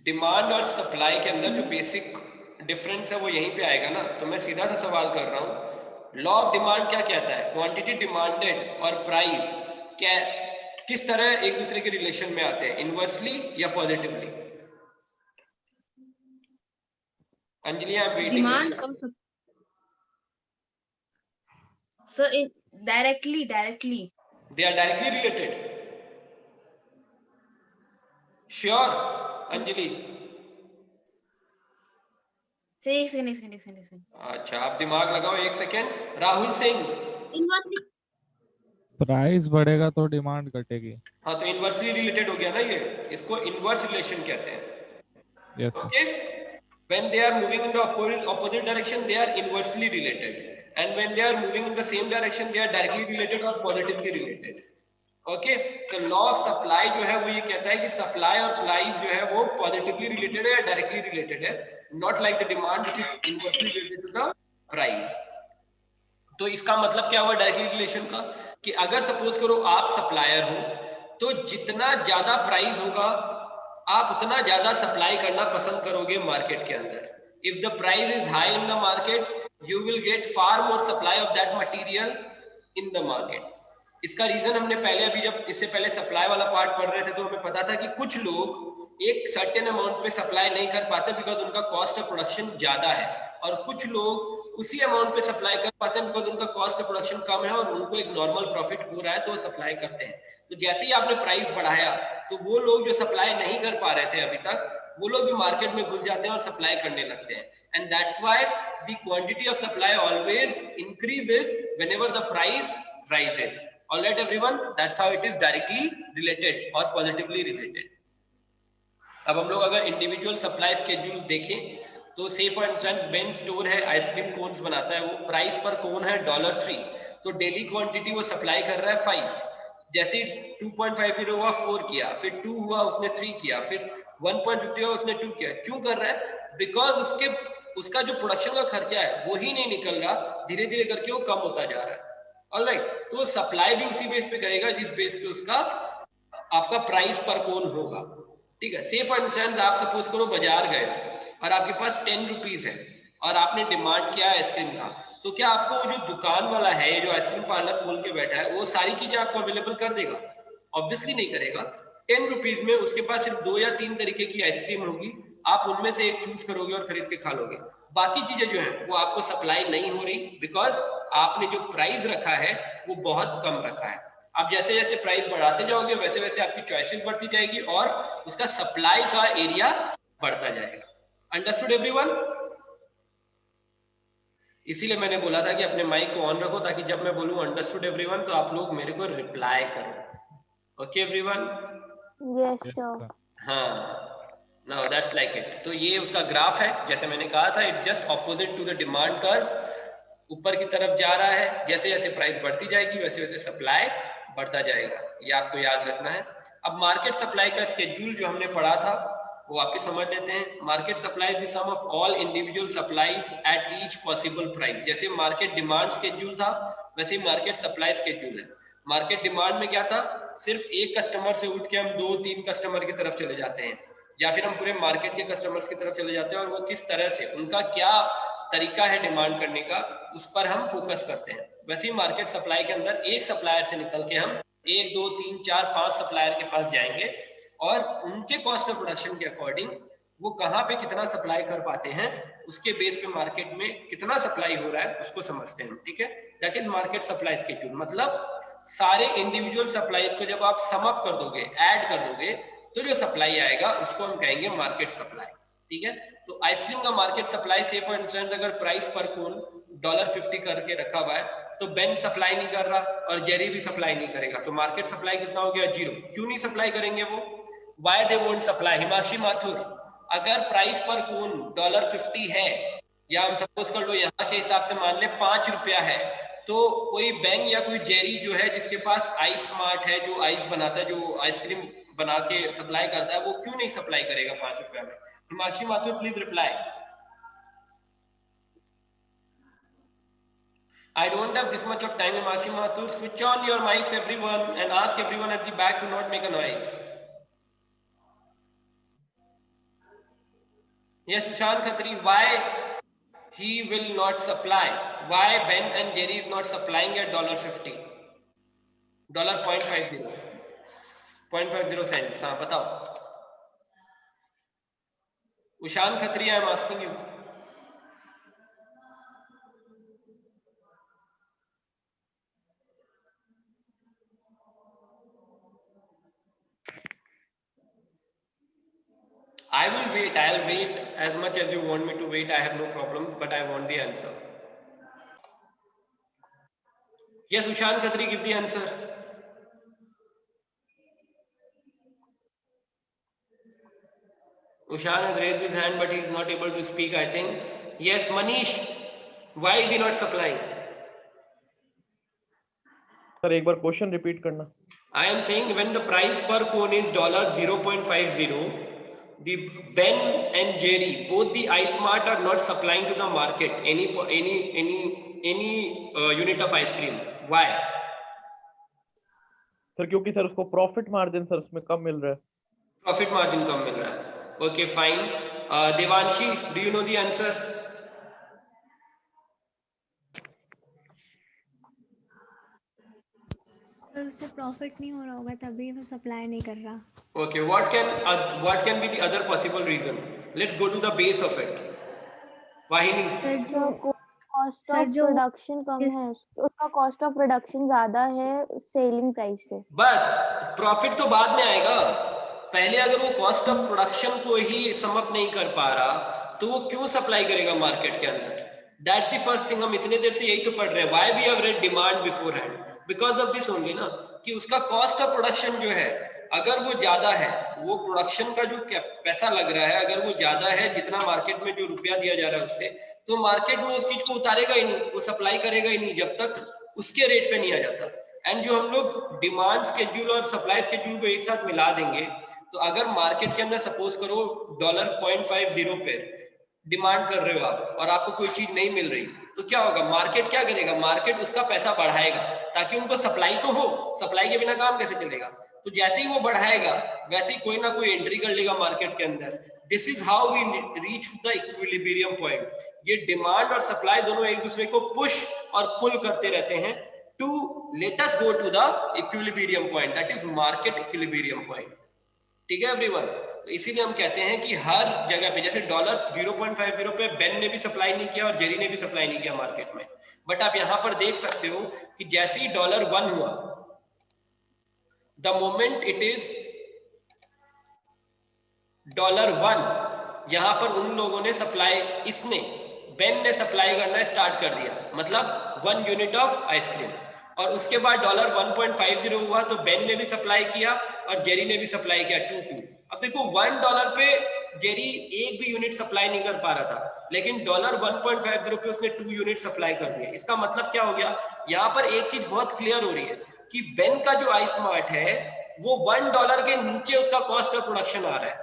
Demand और supply के अंदर जो बेसिक डिफरेंस है वो यहीं पे आएगा ना। तो मैं सीधा सा सवाल कर रहा हूँ, लॉ ऑफ डिमांड क्या कहता है? क्वांटिटी डिमांडेड और प्राइस क्या किस तरह एक दूसरे के रिलेशन में आते हैं, इनवर्सली या positively? Anjali, I am waiting. Demand कम sir, directly they are directly related? Sure Anjali? एक सेकंड। अच्छा, आप दिमाग लगाओ 1 second. Rahul Singh? Inversely. Price बढ़ेगा तो डिमांड घटेगी। हाँ, तो इनवर्सली रिलेटेड हो गया ना ये, इसको इनवर्स रिलेशन कहते हैं। Yes sir. Okay, when they are moving in the opposite direction they are inversely related, and when they are moving in the same direction they are directly related or positively related. Okay, तो law of supply जो है वो ये कहता है कि supply और price जो है वो पॉजिटिवली रिलेटेड है या डायरेक्टली रिलेटेड है, not like the demand which is inversely related to the price. तो इसका मतलब क्या हुआ डायरेक्टली रिलेशन का, कि अगर सपोज करो आप सप्लायर हो तो जितना ज्यादा प्राइस होगा आप उतना ज्यादा सप्लाई करना पसंद करोगे मार्केट के अंदर। If the price is high in the market you will get far more supply of that material in the market. इसका रीजन हमने पहले अभी जब इससे पहले सप्लाई वाला पार्ट पढ़ रहे थे तो हमें पता था कि कुछ लोग एक सर्टेन अमाउंट पे सप्लाई नहीं कर पाते बिकॉज उनका कॉस्ट ऑफ प्रोडक्शन ज्यादा है, और कुछ लोग उसी अमाउंट पे सप्लाई कर पाते हैं बिकॉज उनका कॉस्ट ऑफ प्रोडक्शन कम है और उनको एक नॉर्मल प्रॉफिट हो रहा है तो वो सप्लाई करते हैं। तो जैसे ही आपने प्राइस बढ़ाया तो वो लोग जो सप्लाई नहीं कर पा रहे थे अभी तक वो लोग भी मार्केट में घुस जाते हैं और सप्लाई करने लगते हैं, and that's why the quantity of supply always increases whenever the price rises. All right everyone, that's how it is directly related or positively related. अब हम लोग अगर इंडिविजुअल सप्लाई स्केड्यूल्स देखें तो से फॉर इंस्टेंस बेन स्टोर है, ice cream cons बनाता है, वो प्राइस पर कोन है $3, तो डेली क्वांटिटी वो सप्लाई कर रहा है 5। जैसे 2.50 हुआ 4 किया, फिर 2 हुआ उसने 3 किया, फिर 1.50 हुआ उसने 2 किया। क्यों कर रहा है? बिकॉज उसका जो प्रोडक्शन का खर्चा है वो ही नहीं निकल रहा, धीरे धीरे करके वो कम होता जा रहा है। ऑलराइट, तो सप्लाई भी उसी बेस पे करेगा जिस बेस पे उसका आपका प्राइस पर कोन होगा। ठीक है, से फॉर इंस्टेंस आप सपोज करो बाजार गए और आपके पास 10 रुपीज है और आपने डिमांड किया आइसक्रीम का, तो क्या आपको जो दुकान वाला है जो आइसक्रीम पार्लर खोल के बैठा है वो सारी चीजें आपको अवेलेबल कर देगा? ऑब्वियसली नहीं करेगा। 10 रुपीज में उसके पास सिर्फ 2 या 3 तरीके की आइसक्रीम होगी, आप उनमें से एक चूज करोगे और खरीद के खा लोगे। बाकी चीजें जो है वो आपको सप्लाई नहीं हो रही बिकॉज आपने जो प्राइस रखा है वो बहुत कम रखा है। आप जैसे जैसे प्राइस बढ़ाते जाओगे वैसे वैसे आपकी चॉइसेस बढ़ती जाएगी और उसका सप्लाई का एरिया बढ़ता जाएगा। Understood everyone? इसीलिए मैंने बोला था कि अपने माइक को ऑन रखो ताकि जब मैं बोलूं अंडरस्टूड एवरीवन तो आप लोग मेरे को रिप्लाई करो। Okay everyone? Yes yes sure. Sir. हाँ, नाउ दैट्स लाइक इट। तो ये उसका ग्राफ है, जैसे मैंने कहा था it just opposite to the demand curve, ऊपर की तरफ जा रहा है। जैसे जैसे प्राइस बढ़ती जाएगी वैसे वैसे सप्लाई बढ़ता जाएगा, ये आपको याद रखना है। अब मार्केट सप्लाई का स्केड्यूल जो हमने पढ़ा था वो वापस समझ लेते हैं। Market supply is the sum of all individual supplies at each possible price. जैसे मार्केट डिमांड स्केड्यूल था वैसे ही मार्केट सप्लाई स्केड्यूल है। मार्केट डिमांड में क्या था, सिर्फ एक कस्टमर से उठ के हम 2-3 कस्टमर की तरफ चले जाते हैं, या फिर हम पूरे मार्केट के कस्टमर्स की तरफ चले जाते हैं और वो किस तरह से, उनका क्या तरीका है डिमांड करने का, उस पर हम फोकस करते हैं। वैसे ही मार्केट सप्लाई के अंदर एक सप्लायर से निकल के हम 1, 2, 3, 4, 5 सप्लायर के पास जाएंगे और उनके कॉस्ट ऑफ प्रोडक्शन के अकॉर्डिंग वो कहाँ पे कितना सप्लाई कर पाते हैं उसके बेस पे मार्केट में कितना सप्लाई हो रहा है उसको समझते हैं। ठीक है, that is market supply schedule. मतलब सारे इंडिविजुअल सप्लाईज को जब आप सम अप कर दोगे, ऐड कर दोगे, तो जो सप्लाई आएगा उसको हम कहेंगे मार्केट सप्लाई। ठीक है, तो आइसक्रीम का मार्केट सप्लाई से फॉर इंस्टेंस अगर प्राइस पर कोन $50 करके रखा हुआ है तो बेन सप्लाई नहीं कर रहा और जेरी भी सप्लाई नहीं करेगा, तो मार्केट सप्लाई कितना हो गया? 0। क्यों नहीं सप्लाई करेंगे वो? Why they won't supply? Himanshi Mathur, अगर प्राइस पर कोन $50 है या हम सपोज कर लो यहाँ के हिसाब से मान ले ₹5 है, तो कोई बेन या कोई जेरी जो है जिसके पास आइस मार्ट है, जो आइस बनाता है, जो आइसक्रीम बना के सप्लाई करता है, वो क्यों नहीं सप्लाई करेगा ₹5 में? Himanshi Mathur please reply. I don't have this much of time, Himakshi Mathur. Switch on your mics, everyone, and ask everyone at the back to not make a noise. Yes, Ushan Khatri, why he will not supply? Why Ben and Jerry is not supplying at $50? $0.50 cents. हाँ बताओ. Ushan Khatri, I am asking you. I will wait. I'll wait as much as you want me to wait. I have no problems, but I want the answer. Yes, Ushan Khatri, give the answer. Ushan has raised his hand, but he is not able to speak, I think. Yes, Manish, why is he not supplying? Sir एक बार question repeat करना. I am saying when the price per cone is $0.50, the Ben and Jerry, both the iSmart are not supplying to the market any unit of ice cream. Why? Sir क्योंकि sir उसको profit margin sir उसमें कम मिल रहा है. Profit margin कम मिल रहा है. Okay, fine. Devanshi, do you know the answer? Sir उससे profit नहीं हो रहा होगा तभी वो सप्लाई नहीं कर रहा. Okay, what can be the other possible reaन? Let's go to the base of it. Vahini. Sir जो कॉस्ट सर ऑफ जो प्रोडक्शन कम है, उसका कॉस्ट ऑफ प्रोडक्शन ज्यादा है सेलिंग प्राइस से. बस प्रॉफिट तो बाद में आएगा. पहले अगर वो कॉस्ट ऑफ प्रोडक्शन को ही समअप नहीं कर पा रहा तो वो क्यों सप्लाई करेगा मार्केट के अंदर? That's the first thing. हम इतने देर से यही तो पढ़ रहे हैं. Why we have read demand beforehand? Because of this only ना, कि उसका कॉस्ट ऑफ प्रोडक्शन जो है अगर वो ज्यादा है, वो प्रोडक्शन का जो पैसा लग रहा है अगर वो ज्यादा है जितना मार्केट में जो रुपया दिया जा रहा है उससे, तो मार्केट में उस चीज को उतारेगा ही नहीं, वो सप्लाई करेगा ही नहीं जब तक उसके रेट पे नहीं आ जाता. एंड जो हम लोग डिमांड स्केड्यूल और सप्लाई स्केड्यूल को एक साथ मिला देंगे, तो अगर मार्केट के अंदर सपोज करो $0.50 पे डिमांड कर रहे हो आप और आपको कोई चीज नहीं मिल रही, तो क्या होगा? मार्केट क्या करेगा? मार्केट उसका पैसा बढ़ाएगा ताकि उनको सप्लाई तो हो. सप्लाई के बिना काम कैसे चलेगा? तो जैसे ही वो बढ़ाएगा वैसे ही कोई ना कोई एंट्री कर लेगा मार्केट के अंदर. This is how we reach the equilibrium point. ये डिमांड और सप्लाई दोनों एक दूसरे को पुश और पुल करते रहते हैं to let us go to the equilibrium point, that is market equilibrium point. ठीक है एवरीवन? तो इसीलिए हम कहते हैं कि हर जगह पे, जैसे $0.50 पे बेन ने भी सप्लाई नहीं किया और जेरी ने भी सप्लाई नहीं किया मार्केट में, बट आप यहां पर देख सकते हो कि जैसे ही $1 हुआ, द मोमेंट इट इज $1, यहां पर उन लोगों ने सप्लाई, इसने बेन ने सप्लाई करना स्टार्ट कर दिया, मतलब 1 यूनिट ऑफ आइसक्रीम. और उसके बाद $1.50 हुआ तो बेन ने भी सप्लाई किया और जेरी ने भी सप्लाई किया 2. अब देखो $1 पे जेरी एक भी यूनिट सप्लाई नहीं कर पा रहा था, लेकिन $1.50 पे उसने 2 यूनिट सप्लाई कर दिया. इसका मतलब क्या हो गया? यहाँ पर एक चीज बहुत क्लियर हो रही है कि बेन का जो iSmart है वो $1 के नीचे उसका कॉस्ट ऑफ प्रोडक्शन आ रहा है.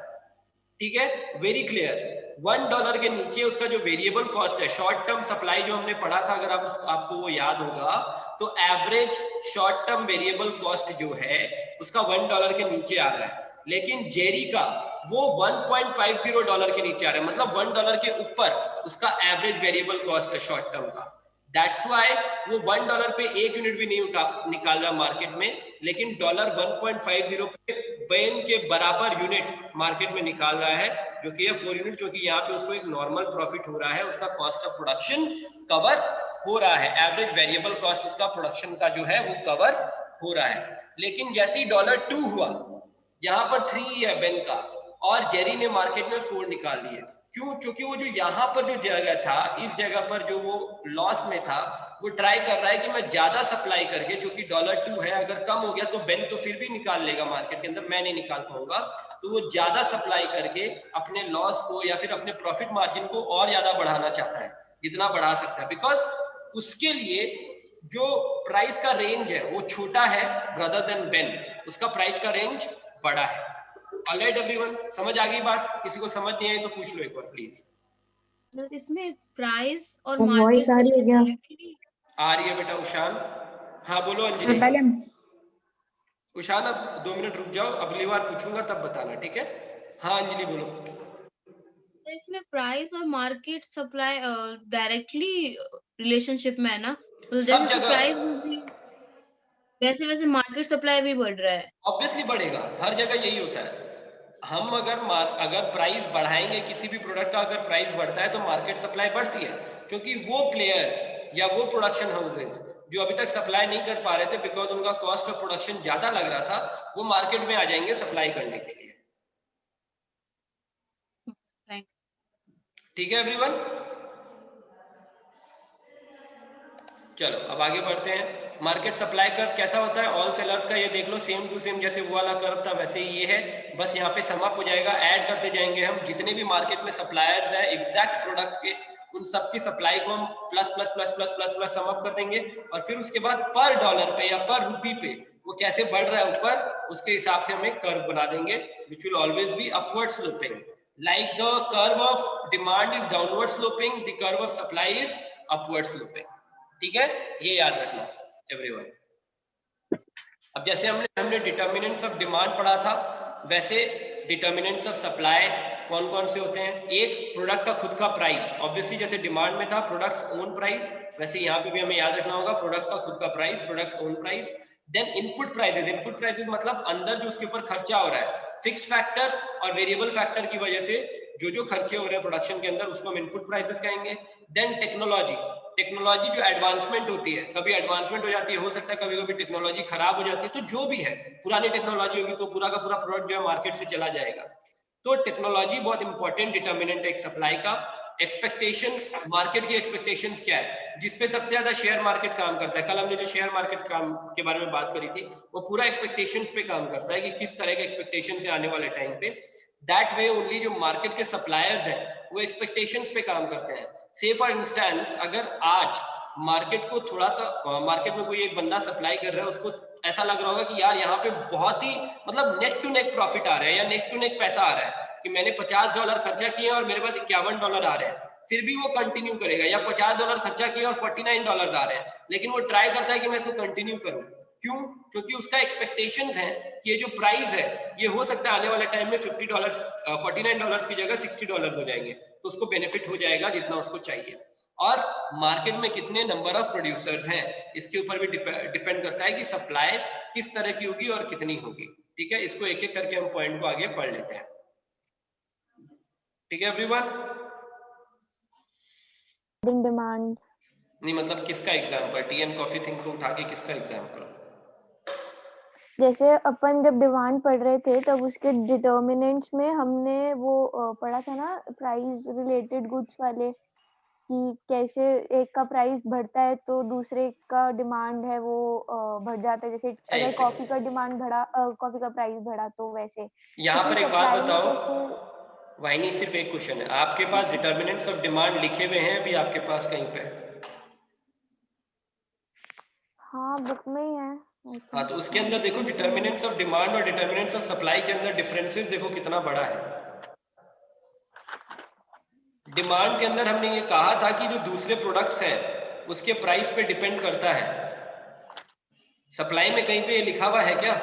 ठीक है, वेरी क्लियर. $1 के नीचे उसका जो वेरिएबल कॉस्ट है, शॉर्ट टर्म सप्लाई जो हमने पढ़ा था, अगर आपको वो याद होगा, तो average short term variable cost जो है उसका $1 के नीचे आ रहा है. लेकिन जेरी का वो $1.50 के नीचे आ रहा है, मतलब $1 के ऊपर उसका एवरेज वेरिएबल कॉस्ट है शॉर्ट टर्म का. दैट्स वाई वो $1 पे एक यूनिट भी नहीं निकाल रहा मार्केट में, लेकिन $1.50 पे बेन के बराबर यूनिट मार्केट में निकाल रहा है, जो कि है 4 यूनिट, क्योंकि यहाँ पे उसको एक नॉर्मल प्रॉफिट हो रहा है, उसका कॉस्ट ऑफ प्रोडक्शन कवर हो रहा है, एवरेज वेरिएबल कॉस्ट उसका प्रोडक्शन का जो है वो कवर हो रहा है. लेकिन जैसे ही $2 हुआ, यहाँ पर 3 है बेन का और जेरी ने मार्केट में 4 निकाल दिए. क्यों? क्योंकि वो जो यहाँ पर जो जगह था, इस जगह पर जो वो लॉस में था, वो ट्राई कर रहा है कि मैं ज्यादा सप्लाई करके, जो कि $2 है, अगर कम हो गया तो बेन तो फिर भी निकाल लेगा मार्केट के अंदर, मैं नहीं निकाल पाऊंगा, तो वो ज्यादा सप्लाई करके अपने लॉस को या फिर अपने प्रॉफिट मार्जिन को और ज्यादा बढ़ाना चाहता है, जितना बढ़ा सकता है, बिकॉज उसके लिए जो प्राइस का रेंज है वो छोटा है ब्रदर देन बेन, उसका प्राइस का रेंज बड़ा है. ऑलराइट एवरीवन, समझ आ गई बात? किसी को समझ नहीं आई तो पूछ लो एक बार प्लीज. इसमें प्राइस और वॉइस मार्केट आ रही है क्या? आ रही है बेटा. उशान, हाँ बोलो. अंजलि, पहले उशान अब 2 मिनट रुक जाओ, अगली बार पूछूंगा तब बताना, ठीक है? हाँ अंजलि बोलो. इसमें प्राइस और मार्केट सप्लाई डायरेक्टली रिलेशनशिप में है ना, तो सब जैसे जगह प्राइस वैसे वैसे मार्केट सप्लाई भी बढ़ रहा है। ऑब्वियसली बढ़ेगा, हर जगह यही होता है। हम अगर प्राइस बढ़ाएंगे किसी भी प्रोडक्ट का, अगर प्राइस बढ़ता है तो मार्केट सप्लाई बढ़ती है, क्योंकि वो प्लेयर्स या वो प्रोडक्शन हाउसेस जो अभी तक सप्लाई नहीं कर पा रहे थे बिकॉज उनका कॉस्ट ऑफ प्रोडक्शन ज्यादा लग रहा था, वो मार्केट में आ जाएंगे सप्लाई करने के लिए। ठीक है एवरीवन, चलो अब आगे बढ़ते हैं। मार्केट सप्लाई कर्व कैसा होता है? ऑल सेलर्स का ये देख लो, सेम टू सेम जैसे वो वाला कर्व था वैसे ही ये है, बस यहाँ पे सम अप हो जाएगा, ऐड करते जाएंगे हम जितने भी मार्केट में सप्लायर्स हैं एग्जैक्ट प्रोडक्ट के, उन सबकी सप्लाई को हम plus plus plus plus plus plus sum up कर देंगे, और फिर उसके बाद पर डॉलर पे या पर रुपी पे वो कैसे बढ़ रहा है ऊपर, उसके हिसाब से हम एक कर्व बना देंगे which will always be upward sloping, like the curve of demand is downward sloping, the curve of supply is upward sloping. ठीक है, ये याद रखना एवरीवन। अब जैसे हमने डिटर्मिनेंट्स ऑफ डिमांड पढ़ा था, वैसे डिटर्मिनेंट्स ऑफ सप्लाई कौन कौन से होते हैं? एक, प्रोडक्ट का खुद का प्राइस, ऑब्वियसली जैसे डिमांड में था प्रोडक्ट्स ओन प्राइस, वैसे यहाँ पे भी हमें याद रखना होगा प्रोडक्ट का खुद का price, product's own price. Then input prices, input prices मतलब अंदर जो उसके ऊपर खर्चा हो रहा है, फिक्स्ड फैक्टर और वेरिएबल फैक्टर की वजह से जो खर्चे हो रहे हैं प्रोडक्शन के अंदर, उसको हम इनपुट प्राइसेस कहेंगे। देन टेक्नोलॉजी, टेक्नोलॉजी जो एडवांसमेंट होती है, कभी एडवांसमेंट हो जाती है, हो सकता है कभी कभी टेक्नोलॉजी खराब हो जाती है, तो जो भी है पुरानी टेक्नोलॉजी होगी तो पूरा का पूरा प्रोडक्ट जो है मार्केट से चला जाएगा, तो टेक्नोलॉजी बहुत इंपॉर्टेंट डिटर्मिनेंट है एक सप्लाई का। एक्सपेक्टेशंस, मार्केट की एक्सपेक्टेशंस क्या है, जिसपे सबसे ज्यादा शेयर मार्केट काम करता है। कल हमने जो शेयर मार्केट काम के बारे में बात करी थी, वो पूरा एक्सपेक्टेशंस पे काम करता है कि किस तरह के एक्सपेक्टेशंस है आने वाले टाइम पे। दैट वे ओनली जो मार्केट के सप्लायर्स हैं वो एक्सपेक्टेशंस पे काम करते हैं। से फॉर इंस्टेंस, अगर आज मार्केट को थोड़ा सा, मार्केट में कोई एक बंदा सप्लाई कर रहा है, उसको ऐसा लग रहा होगा कि यार यहाँ पे बहुत ही मतलब नेक टू नेक प्रॉफिट आ रहा है या नेक टू नेक पैसा आ रहा है, कि मैंने $50 खर्चा किया और मेरे पास $51 आ रहे हैं, फिर भी वो कंटिन्यू करेगा, या $50 खर्चा किया और $49 आ रहे हैं, लेकिन वो ट्राई करता है कि मैं इसको कंटिन्यू करूं। क्यों? क्योंकि उसका एक्सपेक्टेशंस है कि ये जो प्राइस है ये हो सकता है आने वाले टाइम में $49 की जगह $60 हो जाएंगे, तो उसको बेनिफिट हो जाएगा जितना उसको चाहिए। और मार्केट में कितने नंबर ऑफ प्रोड्यूसर्स हैं इसके ऊपर भी डिपेंड करता है कि सप्लाई किस तरह की होगी और कितनी होगी। ठीक है, इसको एक एक करके हम पॉइंट को आगे पढ़ लेते हैं। ठीक है एवरीवन? डिमांड नहीं मतलब किसका example? T and coffee thing को उठा के किसका एग्जांपल? जैसे अपन जब डिमांड पढ़ रहे थे तब उसके डिटर्मिनेंट्स में हमने वो पढ़ा था ना, प्राइस रिलेटेड गुड्स वाले, कि कैसे एक का प्राइस बढ़ता है तो दूसरे का डिमांड है वो बढ़ जाता है। जैसे अगर कॉफी का डिमांड बढ़ा, कॉफी का प्राइस बढ़ा, तो वैसे यहाँ पर एक बात बताओ कैसे... वाहिनी, सिर्फ एक क्वेश्चन है, आपके पास डिटर्मिनेंट्स ऑफ डिमांड लिखे हुए हैं अभी आपके पास कहीं पे? हाँ, बुक में ही है। हाँ, तो उसके अंदर देखो डिटर्मिनेंट्स ऑफ डिमांड और डिटर्मिनेंट्स ऑफ सप्लाई के अंदर डिफरेंसेस देखो कितना बड़ा है। डिमांड के अंदर हमने ये कहा था कि जो दूसरे प्रोडक्ट्स हैं उसके प्राइस पे डिपेंड करता है। सप्लाई में कहीं पे ये लिखा हुआ है क्या?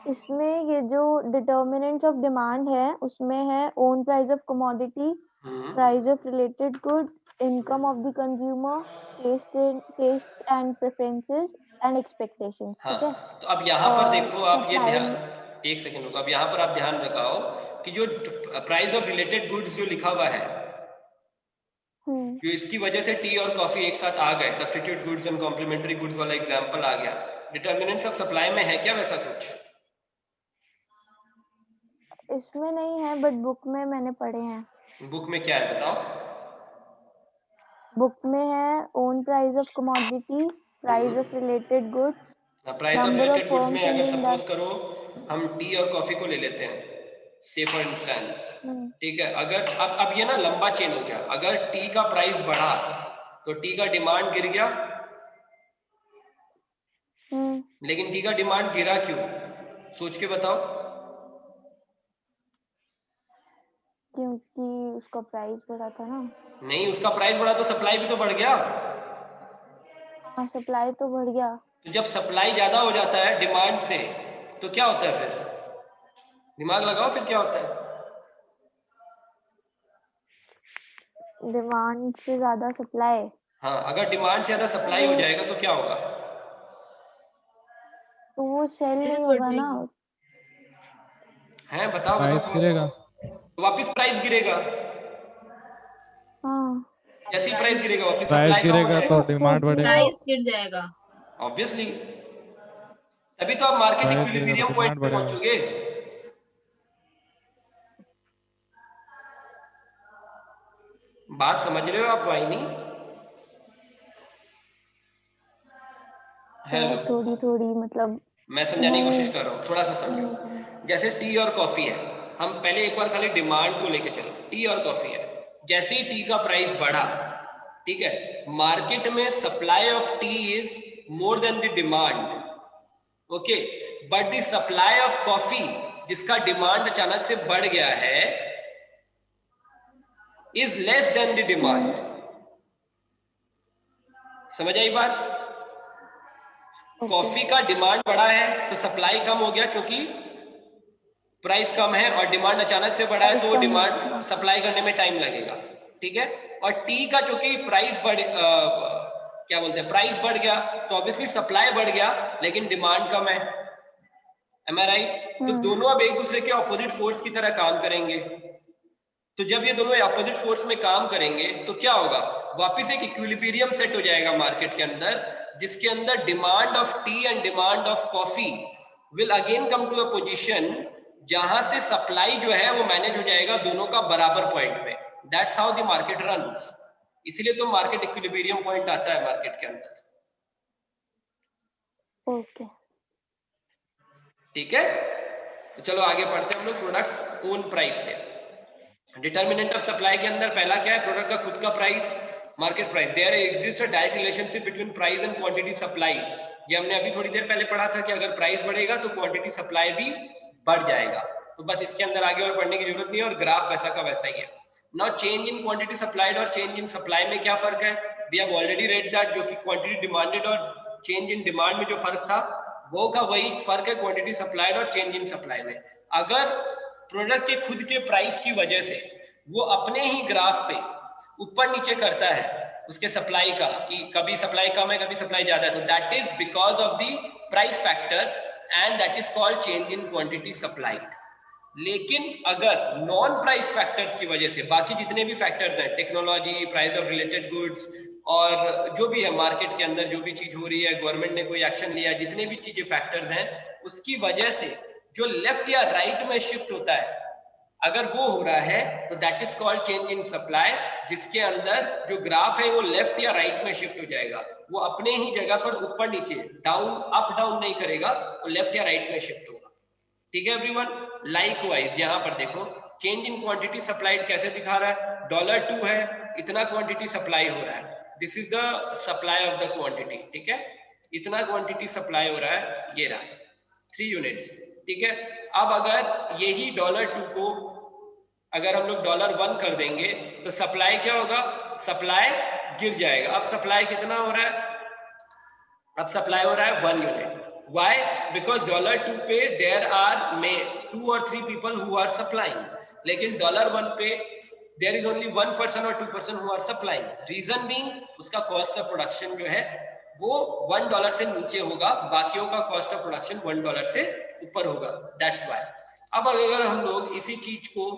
इसमें ये जो डिटर्मिनेंट्स ऑफ डिमांड है उसमें है own price of commodity, price of related good, income of the consumer, taste and preferences and expectations. ठीक है, तो अब यहाँ पर देखो आप ये supply- ध्यान, एक सेकंड रुको, अब यहाँ पर आप ध्यान रखाओ कि जो प्राइस ऑफ रिलेटेड गुड्स जो लिखा हुआ है, जो इसकी वजह से टी और कॉफी एक साथ आ गए, substitute goods and complementary goods वाला एग्जांपल आ गया, डिटर्मिनेंट्स ऑफ सप्लाई में है क्या वैसा कुछ? इसमें नहीं है, बट बुक में मैंने पढ़े हैं। बुक में क्या है बताओ? बुक में है own price of commodity, price of related goods, price of number of related goods में firms in अगर the सपोज करो हम टी और कॉफी को ले लेते हैं, से फॉर इंस्टेंस, ठीक है, अगर अब ये ना लंबा चेन हो गया, अगर टी का प्राइस बढ़ा तो टी का डिमांड गिर गया, लेकिन टी का डिमांड गिरा क्यों? सोच के बताओ। क्योंकि उसका प्राइस बढ़ा था ना। नहीं, उसका प्राइस बढ़ा तो सप्लाई भी तो बढ़ गया। हाँ, सप्लाई तो बढ़ गया। तो जब सप्लाई ज्यादा हो जाता है डिमांड से तो क्या होता है फिर? दिमाग लगाओ फिर क्या होता है। डिमांड से ज्यादा सप्लाई। हाँ, अगर डिमांड से ज्यादा सप्लाई हो जाएगा तो क्या होगा? तो वो सेल Price नहीं बढ़ होगा ना। जाएगी। हैं बताओ प्राइस बताओ। गिरेगा। तो वापिस प्राइस गिरेगा। हाँ जैसी प्राइस गिरेगा वापिस प्राइस सप्लाई कम हो गिरेगा तो जाएगा। डिमांड बढ़ेगा। प्राइस गिर जाएगा। ऑब्वियसली, तभी तो आप मार्केट प्राइस गिरेगा तो इक्विलिब्रियम पॉइंट डिमांड पे बढ़ेगा। पहुंचोगे। बात समझ रहे हो आप वाहिनी? हेलो, सर थोड़ी थोड़ी मतलब मैं समझाने की कोशिश नहीं कर रहा हूँ, थोड़ा सा समझो। नहीं समझ। जैसे टी और कॉफी है, हम पहले एक बार खाली डिमांड को लेके चलो। टी और कॉफी है, जैसे ही टी का प्राइस बढ़ा, ठीक है, मार्केट में supply of T is more than the demand, okay, but the supply of coffee जिसका डिमांड अचानक से बढ़ गया है is less than the demand. समझ आई बात? कॉफी का डिमांड बढ़ा है तो सप्लाई कम हो गया क्योंकि प्राइस कम है, और डिमांड अचानक से बढ़ा है तो डिमांड सप्लाई करने में टाइम लगेगा, ठीक है। और टी का चूंकि प्राइस क्या बोलते हैं, प्राइस बढ़ गया तो ऑब्वियसली सप्लाई बढ़ गया लेकिन डिमांड कम है। एम आई राइट? तो दोनों अब एक दूसरे के ऑपोजिट फोर्स की तरह काम करेंगे। तो जब ये दोनों ऑपोजिट फोर्स में काम करेंगे तो क्या होगा, वापस एक इक्विलिब्रियम सेट हो जाएगा मार्केट के अंदर, जिसके अंदर demand of tea and demand of coffee will again come to a position जहां से सप्लाई जो है वो मैनेज हो जाएगा दोनों का बराबर पॉइंट पे। That's how the market runs. इसलिए तो मार्केट इक्विलिब्रियम पॉइंट आता है मार्केट के अंदर। ओके ठीक है, तो चलो आगे पढ़ते हैं हम लोग प्रोडक्ट्स ओन प्राइस से। डिटर्मिनेंट ऑफ सप्लाई के अंदर पहला क्या है, प्रोडक्ट का खुद का price, market price. There exist a direct relationship between price and quantity supply. ये हमने अभी थोड़ी देर पहले पढ़ा था कि अगर प्राइस बढ़ेगा तो क्वांटिटी सप्लाई भी बढ़ जाएगा। तो बस इसके अंदर आगे और पढ़ने की जरूरत नहीं है, और ग्राफ वैसा का वैसा ही है। Now change in quantity supplied और चेंज इन सप्लाई में क्या फर्क है? We have already read that, जो कि क्वांटिटी डिमांडेड और चेंज इन डिमांड में जो फर्क था वो का वही फर्क है क्वांटिटी सप्लाइड और चेंज इन सप्लाई में। अगर प्रोडक्ट के खुद के प्राइस की वजह से वो अपने ही ग्राफ पे ऊपर नीचे करता है उसके सप्लाई का, कि कभी सप्लाई कम है कभी सप्लाई ज्यादा है, तो that is because of the price factor and that is called change in quantity supplied. लेकिन अगर नॉन प्राइस फैक्टर्स की वजह से बाकी जितने भी फैक्टर्स हैं, technology, price of related goods, और जो भी है मार्केट के अंदर जो भी चीज हो रही है, गवर्नमेंट ने कोई एक्शन लिया, जितने भी चीजें फैक्टर्स हैं, उसकी वजह से जो लेफ्ट या राइट में शिफ्ट होता है, अगर वो हो रहा है तो that is called change in supply, जिसके अंदर जो ग्राफ है वो लेफ्ट या राइट में शिफ्ट हो जाएगा। वो अपने ही जगह पर ऊपर नीचे, डाउन अप डाउन नहीं करेगा, वो लेफ्ट या राइट में शिफ्ट होगा। ठीक है एवरीवन? लाइकवाइज यहाँ पर देखो चेंज इन क्वांटिटी सप्लाइड कैसे दिखा रहा है, $2 है, इतना क्वांटिटी सप्लाई हो रहा है, this is the supply of the quantity, ठीक है, इतना क्वांटिटी सप्लाई हो रहा है, ये रहा 3 यूनिट्स, ठीक है। अब अगर यही $2 को अगर हम लोग $1 कर देंगे तो सप्लाई क्या होगा, सप्लाई गिर जाएगा। अब सप्लाई कितना हो रहा है, अब सप्लाई हो रहा है 1 यूनिट। Why? Because $2 पे there are 2 or 3 people who are supplying, लेकिन $1 पे there is only 1 person or 2 person who are supplying. Reason being उसका cost of production जो है वो $1 से नीचे होगा, बाकियों का cost of production $1 से ऊपर होगा, that's why। अब अगर हम लोग इसी चीज को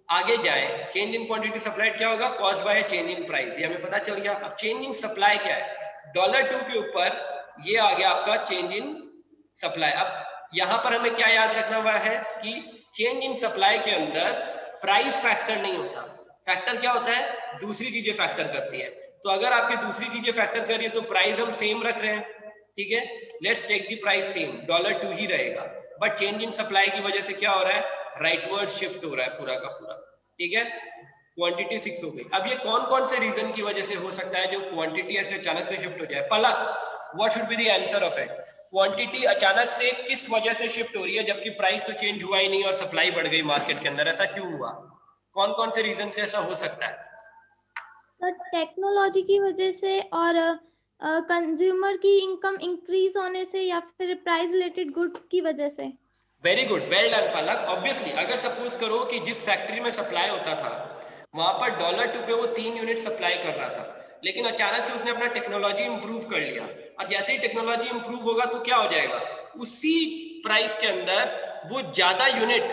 आगे जाए, चेंज इन क्वांटिटी सप्लाइड क्या होगा, cost by change in price, ये हमें पता चल गया। अब चेंज इन सप्लाई क्या है, $2 के ऊपर ये आ गया आपका चेंज इन सप्लाई। अब यहां पर हमें क्या याद रखना हुआ है कि चेंज इन सप्लाई के अंदर प्राइस फैक्टर नहीं होता, फैक्टर क्या होता है, दूसरी चीजें फैक्टर करती है। तो अगर आपकी दूसरी चीजें फैक्टर कर रही है तो प्राइस हम सेम रख रहे हैं, ठीक है, let's take the price same, $2 ही रहेगा, बट चेंज इन सप्लाई की वजह से क्या हो रहा है, राइटवर्ड शिफ्ट हो रहा है पूरा का पूरा, ठीक है, क्वांटिटी 6 हो गई। अब ये कौन कौन से रीजन की वजह से हो सकता है जो क्वांटिटी ऐसे अचानक से शिफ्ट हो जाए? Palak, what should be the answer of it? Quantity अचानक से किस वजह से शिफ्ट हो रही है जबकि प्राइस तो चेंज हुआ ही नहीं और सप्लाई बढ़ गई मार्केट के अंदर, ऐसा क्यों हुआ? कौन कौन से रीजन से ऐसा हो सकता है? तो टेक्नोलॉजी की वजह से, और कंज्यूमर की इनकम इंक्रीज होने से, या फिर प्राइस रिलेटेड गुड की वजह से। वेरी गुड, वेल डन पलक। ऑब्वियसली अगर सपोज करो कि जिस फैक्ट्री में सप्लाई होता था वहां पर $2 पे वो 3 यूनिट सप्लाई कर रहा था, लेकिन अचानक से उसने अपना टेक्नोलॉजी इंप्रूव कर लिया, और जैसे ही टेक्नोलॉजी इंप्रूव होगा तो क्या हो जाएगा, उसी प्राइस के अंदर वो ज्यादा यूनिट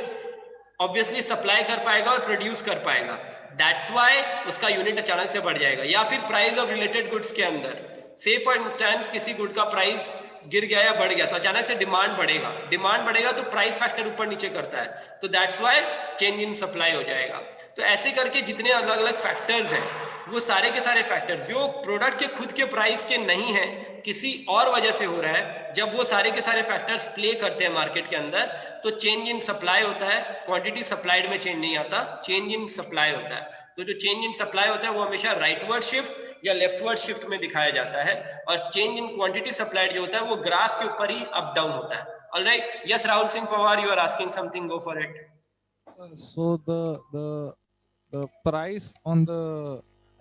ऑब्वियसली सप्लाई कर पाएगा और प्रोड्यूस कर पाएगा। दैट्स व्हाई उसका यूनिट अचानक से बढ़ जाएगा। या फिर प्राइस ऑफ रिलेटेड गुड्स के अंदर से फॉर इंस्टेंस किसी गुड का प्राइस गिर गया या बढ़ गया तो अचानक से डिमांड बढ़ेगा, डिमांड बढ़ेगा तो प्राइस फैक्टर ऊपर नीचे करता है, तो that's why change in supply हो जाएगा। तो ऐसे करके जितने अलग अलग फैक्टर्स हैं वो सारे के सारे फैक्टर्स जो प्रोडक्ट के खुद के प्राइस के नहीं है, किसी और वजह से हो रहा है, जब वो सारे के सारे फैक्टर्स प्ले करते हैं मार्केट के अंदर तो चेंज इन सप्लाई होता है। क्वांटिटी सप्लाइड में चेंज नहीं आता, चेंज इन सप्लाई होता है। तो जो चेंज इन सप्लाई होता है वो हमेशा राइटवर्ड शिफ्ट या लेफ्टवर्ड शिफ्ट में दिखाया जाता है, और चेंज इन क्वांटिटी सप्लाइड जो होता है वो ग्राफ के ऊपर ही अप डाउन होता है। Alright, yes Rahul Singh Pawar, you are asking something, go for it. So the price on the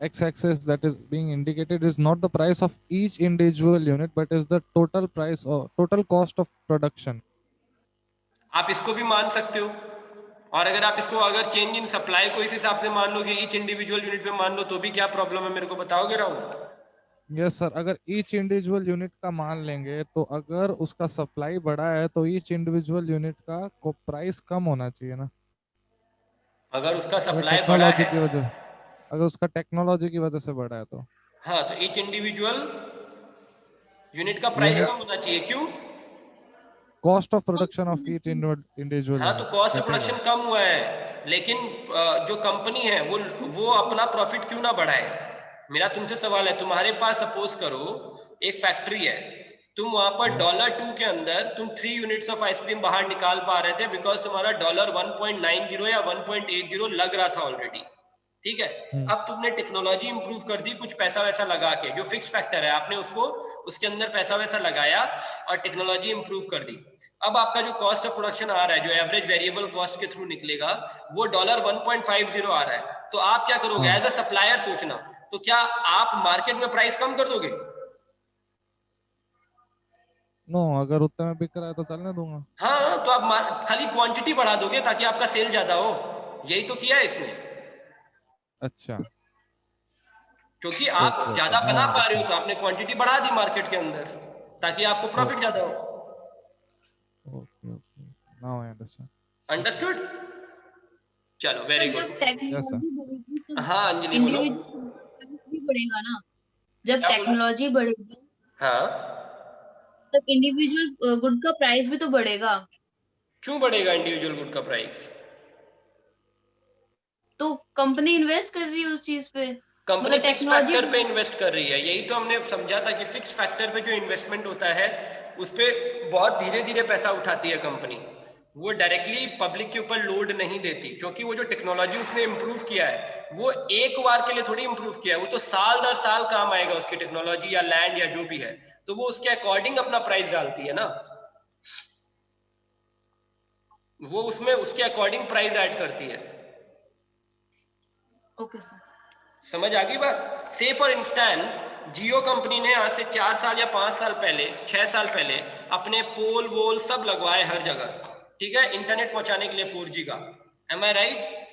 x-axis that is being indicated is not the price of each individual unit, but is the total price or total cost of production. आप इसको भी मान सकते हो, और अगर आप इसको अगर चेंज इन सप्लाई को इस हिसाब से मान लोगे, ईच इंडिविजुअल यूनिट में मान लो, तो भी क्या प्रॉब्लम है मेरे को बताओगे राहुल? यस सर, अगर ईच इंडिविजुअल यूनिट का मान लेंगे तो अगर उसका सप्लाई बड़ा है तो ईच इंडिविजुअल यूनिट का प्राइस कम होना चाहिए ना। अगर उसका सप्लाई बड़ा टेक्नोलॉजी है, की वजह, अगर उसका टेक्नोलॉजी की वजह से बड़ा है तो हाँ, तो ईच इंडिविजुअल यूनिट का प्राइस कम होना चाहिए। क्यों? Cost of production of each individual. हाँ, तो कॉस्ट ऑफ प्रोडक्शन कम हुआ है, लेकिन जो कंपनी है वो अपना प्रॉफिट क्यों ना बढ़ाए? मेरा तुमसे सवाल है, तुम्हारे पास सपोज करो एक फैक्ट्री है, तुम वहां पर $2 के अंदर तुम 3 यूनिट्स ऑफ आइसक्रीम बाहर निकाल पा रहे थे बिकॉज तुम्हारा $1.90 या 1.80 लग रहा था ऑलरेडी, ठीक है। अब तुमने टेक्नोलॉजी इंप्रूव कर दी कुछ पैसा वैसा लगा के, जो फिक्स फैक्टर है आपने उसको उसके अंदर पैसा वैसा लगाया और टेक्नोलॉजी इंप्रूव कर दी। अब आपका जो कॉस्ट ऑफ प्रोडक्शन आ रहा है, जो एवरेज वेरिएबल कॉस्ट के थ्रू निकलेगा, वो $1.50 आ रहा है। तो आप क्या करोगे एज अ सप्लायर? सोचना, तो क्या आप मार्केट में प्राइस कम कर दोगे? नो, अगर उतने में बिक रहा है तो चलने दूंगा। हाँ, तो आप खाली क्वांटिटी बढ़ा दोगे ताकि आपका सेल ज्यादा हो, यही तो किया है इसने। अच्छा, क्योंकि आप ज्यादा बना पा रहे हो तो आपने क्वांटिटी बढ़ा दी मार्केट के अंदर ताकि आपको प्रॉफिट ज्यादा हो। Okay okay, now I understand. Understood? चलो, वेरी जब गुड। टेक्नोलॉजी बढ़ेगी तो हाँ अंजलि बोलो। इंडिविजुअल भी बढ़ेगा ना। जब क्या बोलो? टेक्नोलॉजी बढ़ेगी हाँ, तब इंडिविजुअल गुड का प्राइस भी तो बढ़ेगा। क्यों बढ़ेगा इंडिविजुअल गुड का प्राइस? तो कंपनी इन्वेस्ट कर रही है उस चीज पे, कंपनी मतलब फिक्स टेक्नोलॉजी फैक्टर पे इन्वेस्ट कर रही है। यही तो हमने समझा था कि फिक्स फैक्टर पे जो इन्वेस्टमेंट होता है उस पे बहुत धीरे धीरे पैसा उठाती है कंपनी, वो डायरेक्टली पब्लिक के ऊपर लोड नहीं देती, क्योंकि वो जो टेक्नोलॉजी उसने इंप्रूव किया है वो एक बार के लिए थोड़ी इंप्रूव किया है, वो तो साल दर साल काम आएगा उसकी टेक्नोलॉजी या लैंड या जो भी है, तो वो उसके अकॉर्डिंग अपना प्राइस डालती है ना, वो उसमें उसके अकॉर्डिंग प्राइस ऐड करती है। ओके सर, समझ आ गई बात? से फॉर इंस्टेंस जियो कंपनी ने आज से 4 साल या 5 साल पहले, 6 साल पहले अपने पोल वोल सब लगवाए हर जगह, ठीक है, इंटरनेट पहुंचाने के लिए 4G का। एम आई राइट?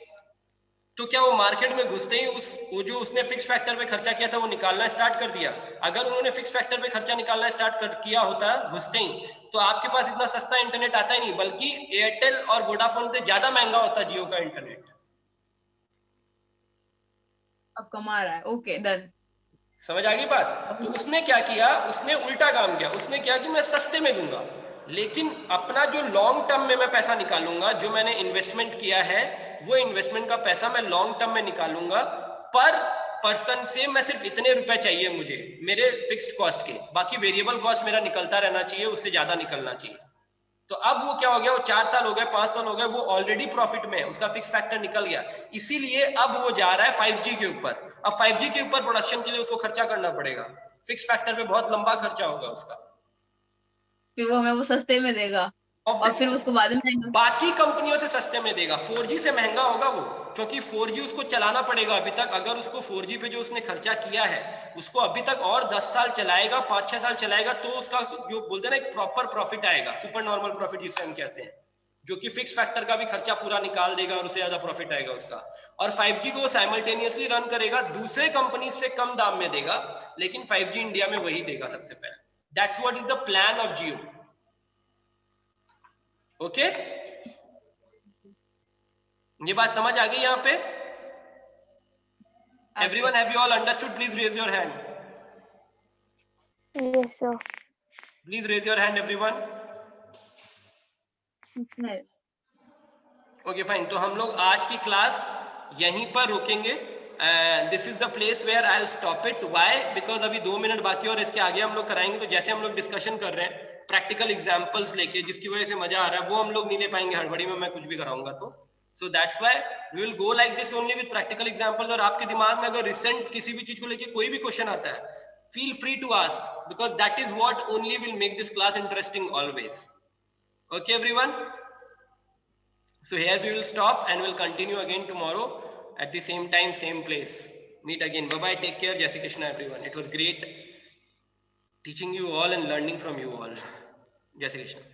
तो क्या वो मार्केट में घुसते ही वो जो उसने फिक्स फैक्टर पे खर्चा किया था वो निकालना स्टार्ट कर दिया? अगर उन्होंने फिक्स फैक्टर पे खर्चा निकालना स्टार्ट किया होता घुसते ही, तो आपके पास इतना सस्ता इंटरनेट आता ही नहीं, बल्कि एयरटेल और वोडाफोन से ज्यादा महंगा होता जियो का इंटरनेट। अब कमा रहा है। Okay, done. समझ आ गई बात? तो उसने क्या किया, उसने उल्टा काम किया, उसने क्या कि मैं सस्ते में दूंगा, लेकिन अपना जो लॉन्ग टर्म में मैं पैसा निकालूंगा, जो मैंने इन्वेस्टमेंट किया है वो इन्वेस्टमेंट का पैसा मैं लॉन्ग टर्म में निकालूंगा, पर पर्सन से मैं सिर्फ इतने रुपए चाहिए मुझे मेरे फिक्स्ड कॉस्ट के, बाकी वेरिएबल कॉस्ट मेरा निकलता रहना चाहिए, उससे ज्यादा निकलना चाहिए। तो अब वो क्या हो गया, वो 4 साल हो गए, 5 साल हो गए, वो ऑलरेडी प्रॉफिट में है, उसका फिक्स फैक्टर निकल गया, इसीलिए अब वो जा रहा है 5G के ऊपर। अब 5G के ऊपर प्रोडक्शन के लिए उसको खर्चा करना पड़ेगा, फिक्स फैक्टर पे बहुत लंबा खर्चा होगा उसका, फिर वो हमें वो सस्ते में देगा और फिर उसको बाद में महंगा। बाकी कंपनियों से सस्ते में देगा, 4G से महंगा होगा वो, क्योंकि 4G उसको चलाना पड़ेगा अभी तक। अगर उसको 4G पे जो उसने खर्चा किया है उसको अभी तक और 10 साल चलाएगा, 5-6 साल चलाएगा, तो उसका जो बोलते हैं ना एक प्रॉपर प्रॉफिट आएगा, सुपर नॉर्मल प्रॉफिट जिसे हम कहते हैं, जो कि फिक्स फैक्टर का भी खर्चा पूरा निकाल देगा और उससे ज्यादा प्रॉफिट आएगा उसका। और 5G को वो साइमल्टेनियसली रन करेगा, दूसरे कंपनी से कम दाम में देगा, लेकिन 5G इंडिया में वही देगा सबसे पहले। That's what is the plan of Jio. Okay, ये बात समझ आ गई यहाँ पे? Everyone, have you all understood? Please raise your hand. Yes, sir. Please raise your hand, everyone. Okay, fine. तो हम लोग आज की क्लास यहीं पर रुकेंगे। This is the place where I'll stop it. Why? Because अभी 2 मिनट बाकी और इसके आगे हम लोग कराएंगे। तो जैसे हम लोग डिस्कशन कर रहे हैं प्रैक्टिकल एग्जांपल्स लेके, जिसकी वजह से मजा आ रहा है, वो हम लोग नहीं ले पाएंगे हड़बड़ी में, मैं कुछ भी कराऊंगा तो। So that's why we will go like this only with practical examples। और आपके दिमाग में अगर रिसेंट किसी भी चीज को लेके कोई भी क्वेश्चन आता है, feel free to ask, because that is what only will make this class interesting always. Okay, everyone? So here we will stop and we'll continue again tomorrow at the same time, same place. Meet again. Bye bye. Take care. Jai Shri Krishna, everyone. It was great teaching you all and learning from you all. Jai Shri Krishna.